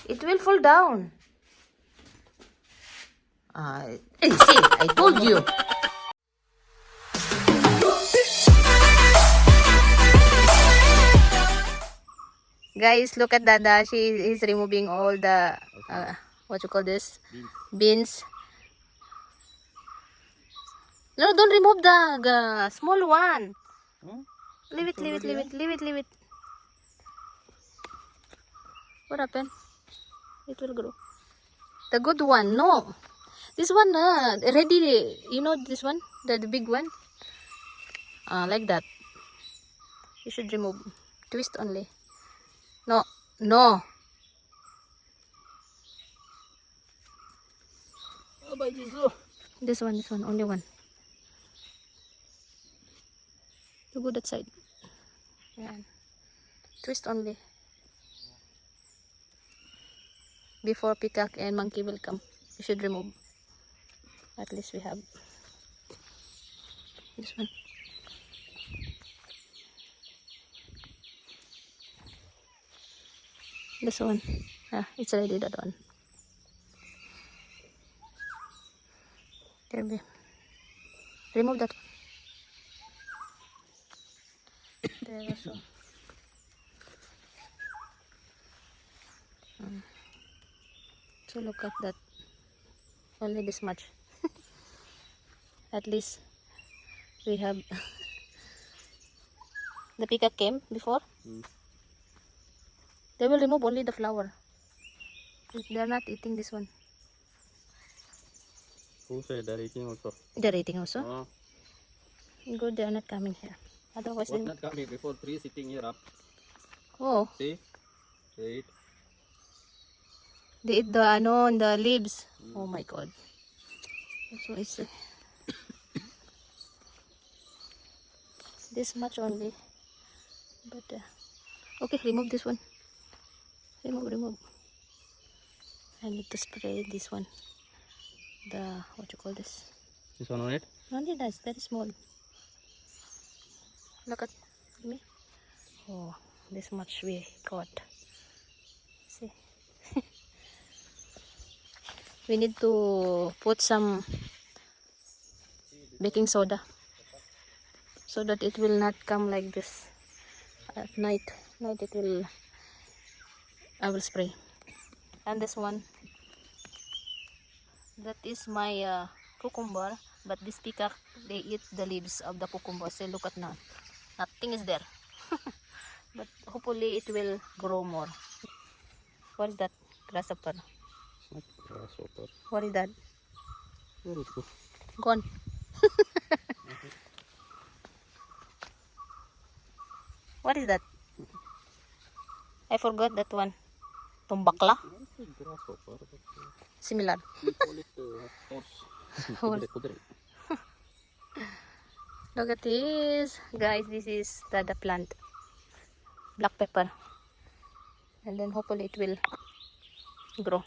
It will fall down. See, I told you. Guys, look at Dada. She is removing all the what you call this? Beans. No, don't remove the small one. Leave it, leave it, leave it, leave it, leave it. What happened? It will grow. The good one, no. This one, ready. You know this one, the big one. Like that. You should remove. Twist only. No, no. This one, only one. To go that side. Yan. Twist only. Before peacock and monkey will come, you should remove. At least we have this one. This one. It's already that one. There be. Remove that. There also. So look at that. Only this much. At least we have the peacock came before. They will remove only the flower. They are not eating this one. Who said they're eating also? They're eating also. Good, they are not coming here. Otherwise, What's not coming before three sitting here up? Oh, See? They eat. they eat the leaves. Oh my God. That's what I say. This much only. But okay, remove this one. Remove. I need to spray this one. The what you call this? This one on it? Only that's very small. Look at me. Oh, this much we got. See. We need to put some baking soda so that it will not come like this at night. It will. I will spray. And this one, that is my cucumber, but this peacock, they eat the leaves of the cucumber. So look at now, nothing is there. But hopefully it will grow more. What is that? Grasshopper. Grasshopper. What is that? Where is it? Gone. What is that? I forgot that one. Tumbakla? Grasshopper. Similar. We call it horse. Kudre. Look at this. Guys, this is the plant. Black pepper. And then hopefully it will grow.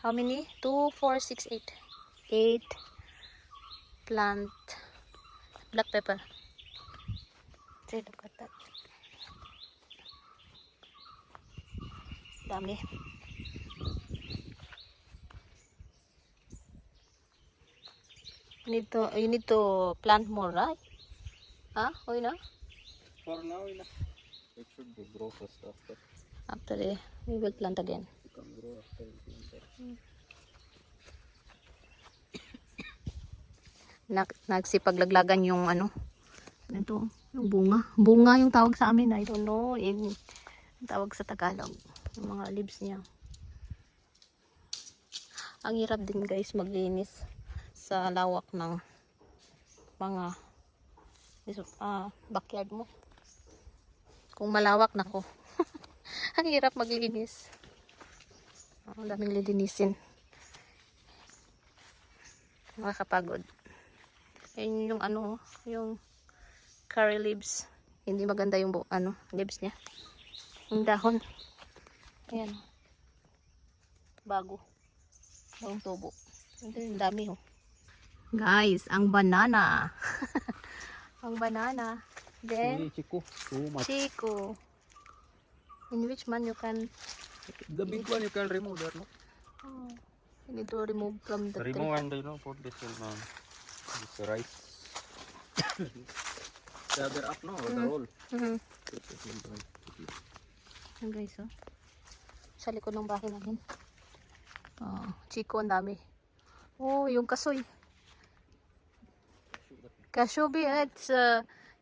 How many? 2, 4, 6, 8. 8 plant black pepper. See, look at that. Dami. You need to plant more, right? Huh? Oh, no? For now, it should be grow first after. We will plant again. It can grow after Nagsipaglaglagan yung ito, yung bunga yung tawag sa amin. I don't know in tawag sa Tagalog, yung mga leaves niya. Ang hirap din guys maglinis sa lawak ng mga backyard mo. Kung malawak nako. Ang hirap maglinis. Ang daming lilinisin. Nakakapagod. Ayun yung yung curry leaves. Hindi maganda yung leaves niya. Yung dahon. Ayan. Bagong tubo. Ang dami Guys, ang banana. Ang banana. Then, Chico. Too much. Chico. In which one you can... The big one you can remove there, no? Oh, you need to remove from the Remove and put this in this rice. Yeah, they're up now, the roll. tree. Yan guys, oh. Sa likod ng bahay namin. Oh, chiko, ang dami. Oh, yung kasoy. Kashobi, it's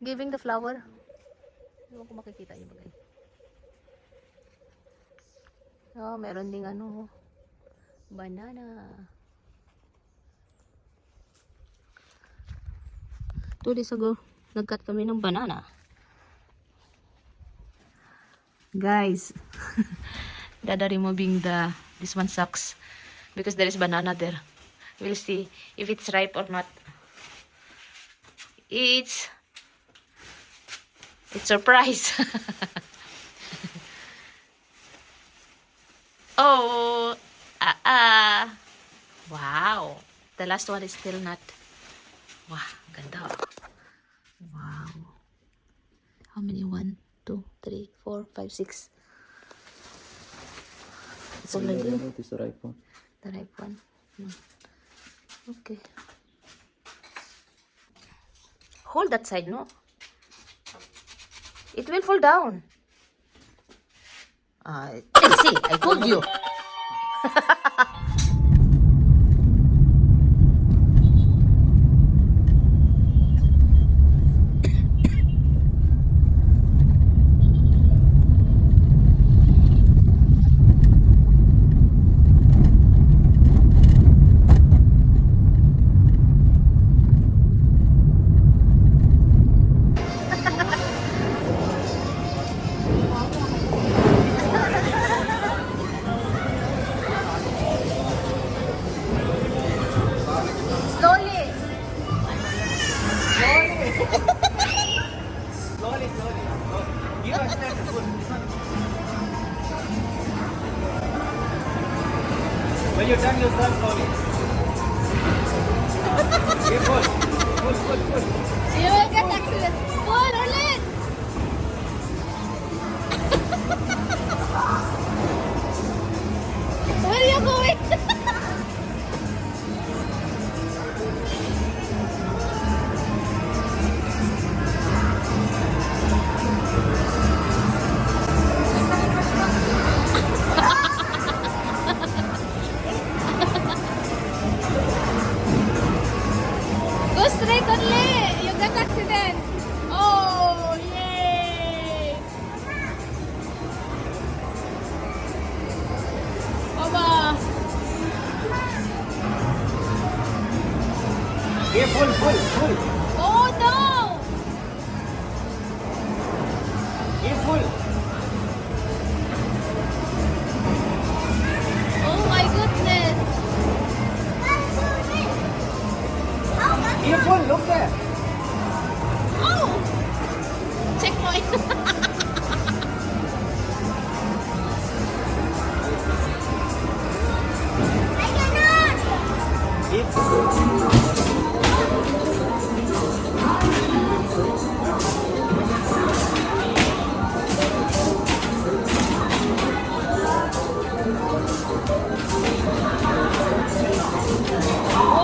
giving the flower. Hindi ko makikita yung bagay. Oh, meron ding ano, banana. 2 days ago, nag-cut kami ng banana. Guys, Dada removing this one sucks because there is banana there. We'll see if it's ripe or not. It's surprise. Oh, wow. The last one is still not. Wow, ganda. Wow. How many? 1, 2, 3, 4, 5, 6. It's already It is the right one. the ripe one. Okay. Hold that side, no? It will fall down. See, I told you. Slowly. When you're done, you turn slowly. Okay, pull. You will get accident. Pull, Orlin. Where are you going? Go straight, Orlin. You got accident. Oh, yay. Oba. Okay, pull. Oh, no. Okay, pull. Oh, my goodness. Okay, pull. Look there. Oh. Checkpoint. Wow.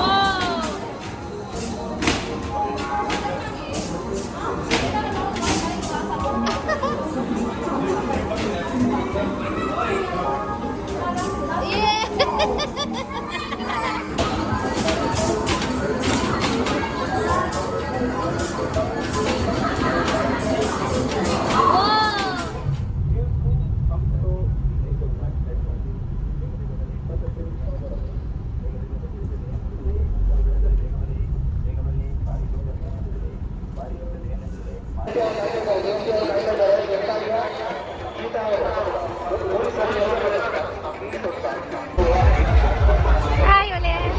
Hi, ulit.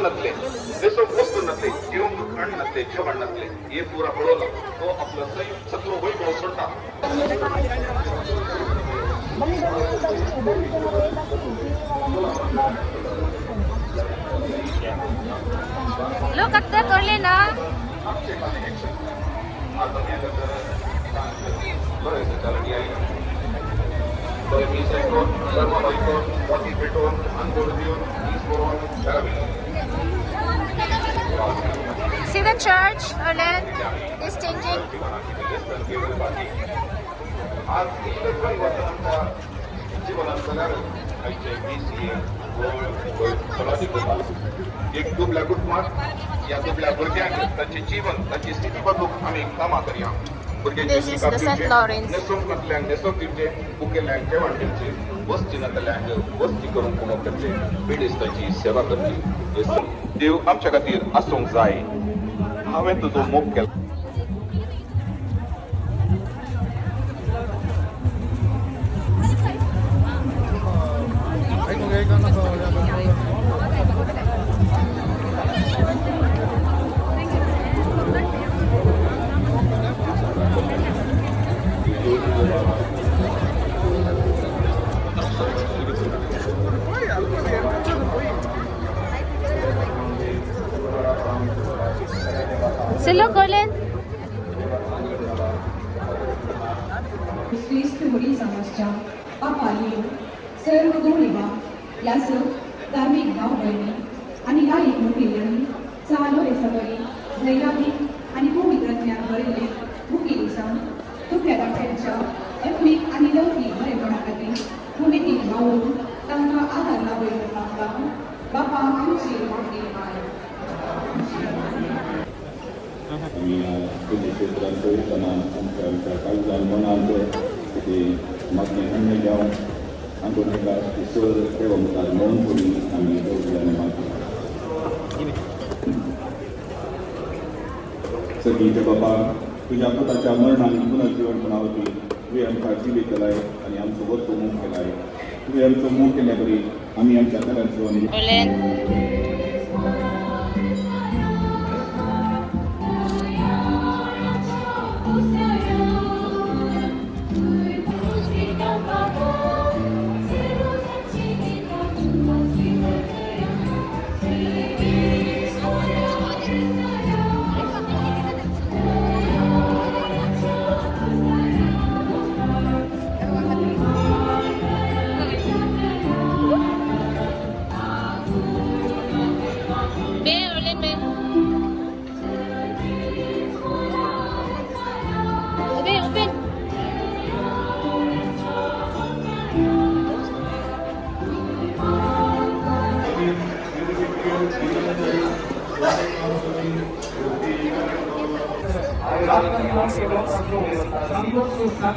नसले जसं वस्तू नसले किंवा खंड नसले छवण नसले हे पुरा पळवलं तो आपलं संयुक्त सत्व वैभव सोडता Look at that, Orlin, ah. त्याच्यासाठी आहे तर मी सेटून सर्व बाईकून मोठी पेटून अंकुर देऊन वीज पुरवून करावी See the church, Erlen? It's changing. आज इतर परिवर्तनांच्या जीवनात सगळ्या खायचे BCA, एक दुबळ्या कुटुंबात या दुबळ्या भुरग्यांक त्यांचे जीवन त्यांची स्थिती बदलूक आम्ही कामा करया This is the St. Lawrence. नेसोंकातल्यान नेसोंकीचे बुकेल्यांक जेवण दिवचे वस्तीनातल्यांक वस्ती करून कुमक करचे पिडिस्तांची सेवा करची देव आमच्या खातीर आसूंक जाय हांवें तुजो मोग केला Say look, Erlen. ख्रिस्तुवरी समाजच्या पापाली सर्व गोळीबा या धार्मिक भाव बहिणी आणि गायक मुखेल्यांनी चालो रे सगळी धैर्याधिक आणि पवित्र ज्ञान भरिल्ले मुखेल दिसांत तुमच्या धाकट्यांच्या एत्मीक आणि लौकीक बरेपणा खातीर भुमिकेक वावरून तांकां आदार लाभयलो तांकां बापा आमची वाटली माय आम्ही पुणे क्षेत्रात वयतना आमच्या आमच्या काळजान मनांत की मागणी अन्य जावन आमकां ताका ईश्वर देवा मुखार मौन करून आमी देवळांनी मागता सगळींचे बाबा तुझ्या पुताच्या मरणान पुनर्जीवनपणावरती तुवें आमकां जिवीत केलाय आनी आमचो वरचो मोग केलाय तुवें आमचो मोग केल्या बरी आमी आमच्या घरांचो आनी Erlen. Be, Erlen, be. Be, open. Sabe,